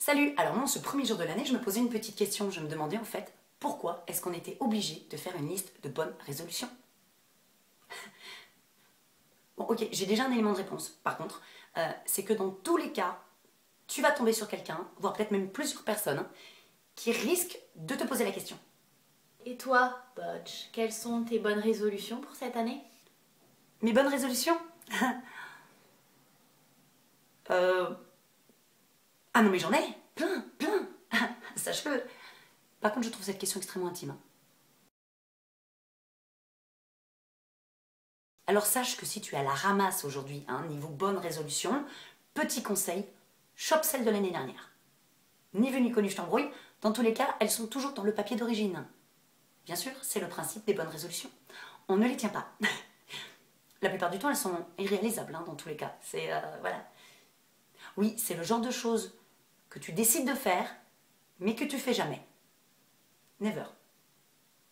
Salut! Alors moi, ce premier jour de l'année, je me posais une petite question. Je me demandais en fait, pourquoi est-ce qu'on était obligé de faire une liste de bonnes résolutions? Bon, ok, j'ai déjà un élément de réponse. Par contre, c'est que dans tous les cas, tu vas tomber sur quelqu'un, voire peut-être même plusieurs personnes, qui risquent de te poser la question. Et toi, Butch, quelles sont tes bonnes résolutions pour cette année? Mes bonnes résolutions? Ah non mais j'en ai plein, plein. Sache-le. Par contre, je trouve cette question extrêmement intime. Alors sache que si tu es à la ramasse aujourd'hui, niveau bonne résolution, petit conseil, chope celle de l'année dernière. Ni vu ni connu, je t'embrouille. Dans tous les cas, elles sont toujours dans le papier d'origine. Bien sûr, c'est le principe des bonnes résolutions. On ne les tient pas. La plupart du temps, elles sont irréalisables, dans tous les cas. C'est, voilà. Oui, c'est le genre de choses que tu décides de faire, mais que tu fais jamais. Never.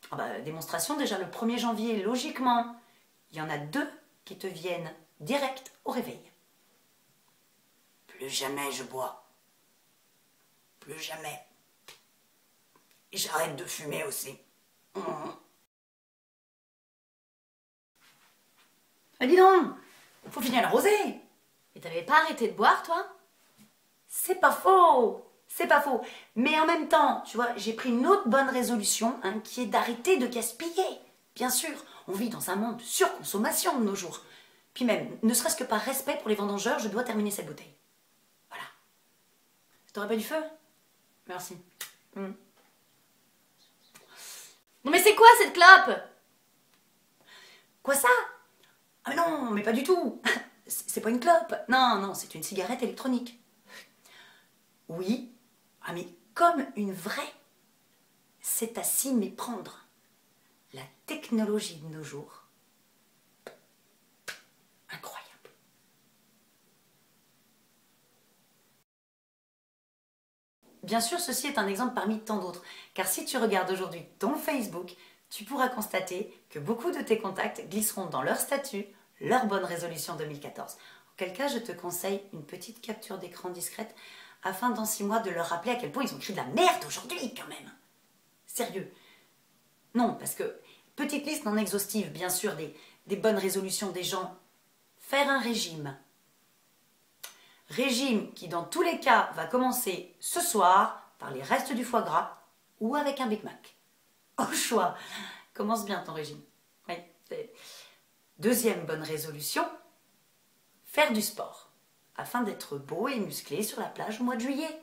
Ah bah, démonstration, déjà le 1er janvier, logiquement, il y en a 2 qui te viennent direct au réveil. Plus jamais je bois. Plus jamais. Et j'arrête de fumer aussi. Ah dis donc, faut finir la rosée. Et t'avais pas arrêté de boire, toi? C'est pas faux, c'est pas faux. Mais en même temps, tu vois, j'ai pris une autre bonne résolution, qui est d'arrêter de gaspiller. Bien sûr, on vit dans un monde de surconsommation de nos jours. Puis même, ne serait-ce que par respect pour les vendangeurs, je dois terminer cette bouteille. Voilà. T'aurais pas du feu? Merci. Non mais c'est quoi cette clope? Quoi ça? Ah non, mais pas du tout. C'est pas une clope. Non, non, c'est une cigarette électronique. Oui, mais comme une vraie. C'est à s'y méprendre. La technologie de nos jours. Incroyable. Bien sûr, ceci est un exemple parmi tant d'autres, car si tu regardes aujourd'hui ton Facebook, tu pourras constater que beaucoup de tes contacts glisseront dans leur statut leur bonne résolution 2014. Auquel cas, je te conseille une petite capture d'écran discrète afin dans 6 mois de leur rappeler à quel point ils ont écrit de la merde aujourd'hui quand même. Sérieux. Non, parce que, petite liste non exhaustive, bien sûr, des bonnes résolutions des gens. Faire un régime. Régime qui, dans tous les cas, va commencer ce soir par les restes du foie gras ou avec un Big Mac. Au choix. Commence bien ton régime. Oui. Deuxième bonne résolution, faire du sport, afin d'être beau et musclé sur la plage au mois de juillet.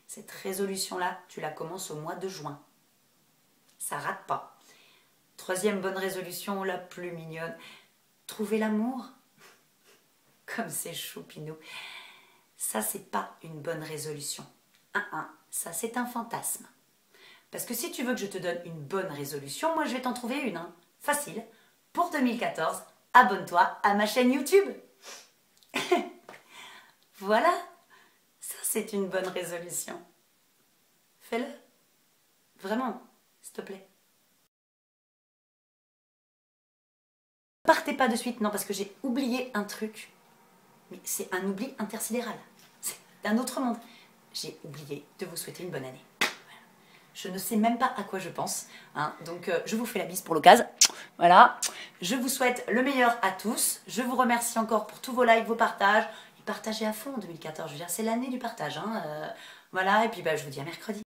Cette résolution-là, tu la commences au mois de juin. Ça rate pas. Troisième bonne résolution, la plus mignonne, trouver l'amour. Comme c'est choupinou. Ça, c'est pas une bonne résolution. Ça, c'est un fantasme. Parce que si tu veux que je te donne une bonne résolution, moi, je vais t'en trouver une. Facile. Pour 2014, abonne-toi à ma chaîne YouTube. Voilà. Ça, c'est une bonne résolution. Fais-le. Vraiment, s'il te plaît. Partez pas de suite, non, parce que j'ai oublié un truc. Mais c'est un oubli intersidéral. C'est d'un autre monde. J'ai oublié de vous souhaiter une bonne année. Voilà. Je ne sais même pas à quoi je pense. Donc, je vous fais la bise pour l'occasion. Voilà. Je vous souhaite le meilleur à tous. Je vous remercie encore pour tous vos likes, vos partages. Et partagez à fond en 2014. Je veux dire, c'est l'année du partage. Voilà. Et puis, je vous dis à mercredi.